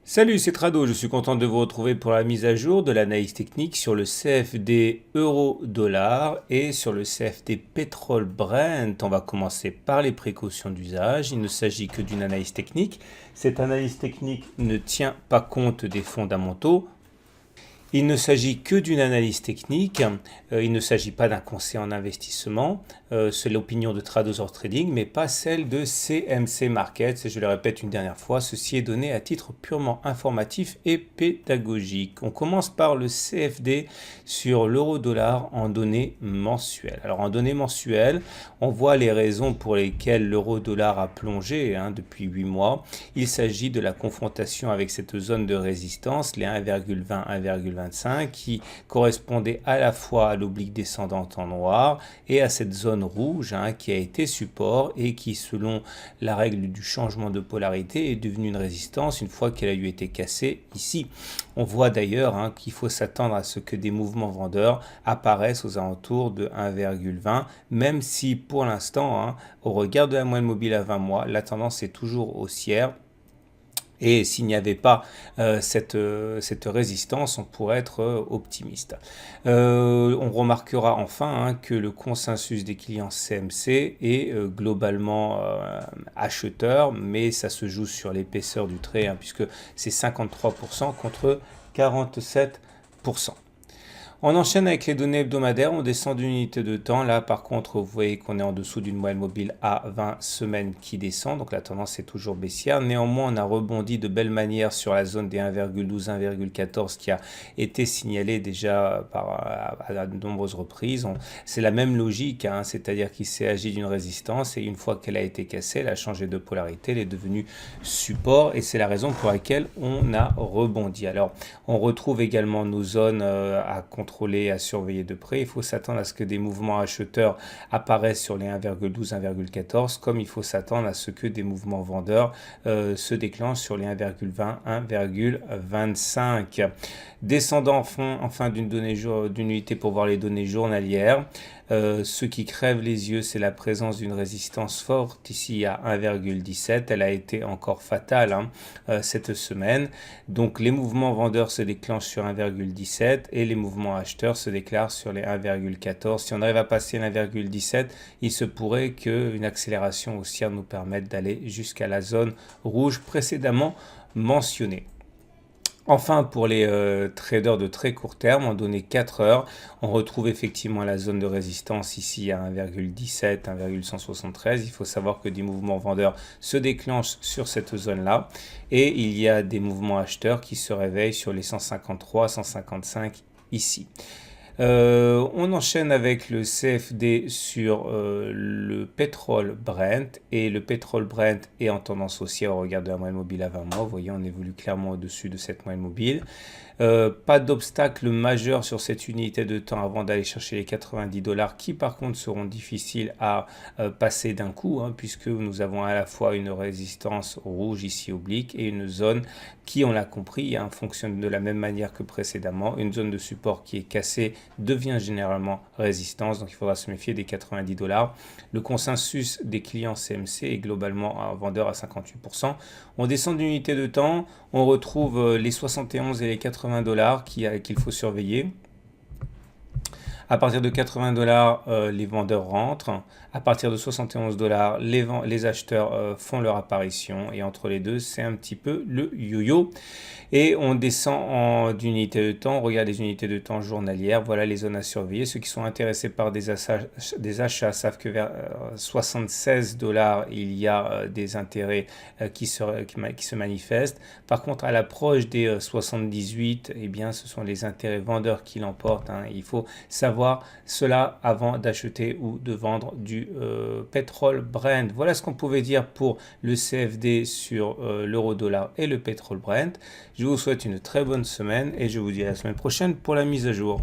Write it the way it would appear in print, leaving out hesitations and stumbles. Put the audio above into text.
Salut, c'est Trado, je suis content de vous retrouver pour la mise à jour de l'analyse technique sur le CFD euro-dollar et sur le CFD pétrole Brent. On va commencer par les précautions d'usage. Il ne s'agit que d'une analyse technique. Cette analyse technique ne tient pas compte des fondamentaux. Il ne s'agit que d'une analyse technique, il ne s'agit pas d'un conseil en investissement, c'est l'opinion de Trados Trading, mais pas celle de CMC Markets, et je le répète une dernière fois, ceci est donné à titre purement informatif et pédagogique. On commence par le CFD sur l'euro-dollar en données mensuelles. Alors en données mensuelles, on voit les raisons pour lesquelles l'euro-dollar a plongé depuis 8 mois. Il s'agit de la confrontation avec cette zone de résistance, les 1,20, 1,25, qui correspondait à la fois à l'oblique descendante en noir et à cette zone rouge qui a été support et qui, selon la règle du changement de polarité, est devenue une résistance une fois qu'elle a eu été cassée ici. On voit d'ailleurs qu'il faut s'attendre à ce que des mouvements vendeurs apparaissent aux alentours de 1,20, même si pour l'instant, au regard de la moyenne mobile à 20 mois, la tendance est toujours haussière. Et s'il n'y avait pas cette résistance, on pourrait être optimiste. On remarquera enfin que le consensus des clients CMC est globalement acheteur, mais ça se joue sur l'épaisseur du trait, puisque c'est 53% contre 47%. On enchaîne avec les données hebdomadaires, on descend d'une unité de temps. Là, par contre, vous voyez qu'on est en dessous d'une moyenne mobile à 20 semaines qui descend. Donc la tendance est toujours baissière. Néanmoins, on a rebondi de belle manière sur la zone des 1,12, 1,14 qui a été signalée déjà à de nombreuses reprises. C'est la même logique, c'est-à-dire qu'il s'est agi d'une résistance et une fois qu'elle a été cassée, elle a changé de polarité, elle est devenue support et c'est la raison pour laquelle on a rebondi. Alors, on retrouve également nos zones à contrôler, à surveiller de près. Il faut s'attendre à ce que des mouvements acheteurs apparaissent sur les 1,12, 1,14, comme il faut s'attendre à ce que des mouvements vendeurs se déclenchent sur les 1,20, 1,25. Descendant enfin d'une unité pour voir les données journalières. Ce qui crève les yeux, c'est la présence d'une résistance forte ici à 1,17. Elle a été encore fatale cette semaine. Donc les mouvements vendeurs se déclenchent sur 1,17 et les mouvements acheteurs se déclarent sur les 1,14. Si on arrive à passer 1,17, il se pourrait qu'une accélération haussière nous permette d'aller jusqu'à la zone rouge précédemment mentionnée. Enfin, pour les traders de très court terme, en données 4 heures, on retrouve effectivement la zone de résistance ici à 1,17, 1,173. Il faut savoir que des mouvements vendeurs se déclenchent sur cette zone-là. Et il y a des mouvements acheteurs qui se réveillent sur les 153, 155 ici. On enchaîne avec le CFD sur le pétrole Brent et le pétrole Brent est en tendance haussière au regard de la moyenne mobile à 20 mois. Vous voyez, on évolue clairement au-dessus de cette moyenne mobile. Pas d'obstacle majeur sur cette unité de temps avant d'aller chercher les 90 $ qui par contre seront difficiles à passer d'un coup puisque nous avons à la fois une résistance rouge ici oblique et une zone qui, on l'a compris, fonctionne de la même manière que précédemment. Une zone de support qui est cassée devient généralement résistance, donc il faudra se méfier des 90 $. Le consensus des clients CMC est globalement un vendeur à 58%. On descend d'une unité de temps, on retrouve les 71 et les 80 $ qu'il faut surveiller. À partir de 80 $, les vendeurs rentrent. À partir de 71 $, les acheteurs font leur apparition. Et entre les deux, c'est un petit peu le yo-yo. Et on descend d'unité de temps. On regarde les unités de temps journalières. Voilà les zones à surveiller. Ceux qui sont intéressés par des achats savent que vers 76 $, il y a des intérêts qui se manifestent. Par contre, à l'approche des 78, eh bien, ce sont les intérêts vendeurs qui l'emportent. Il faut savoir cela avant d'acheter ou de vendre du pétrole Brent. Voilà ce qu'on pouvait dire pour le CFD sur l'euro-dollar et le pétrole Brent. Je vous souhaite une très bonne semaine et je vous dis à la semaine prochaine pour la mise à jour.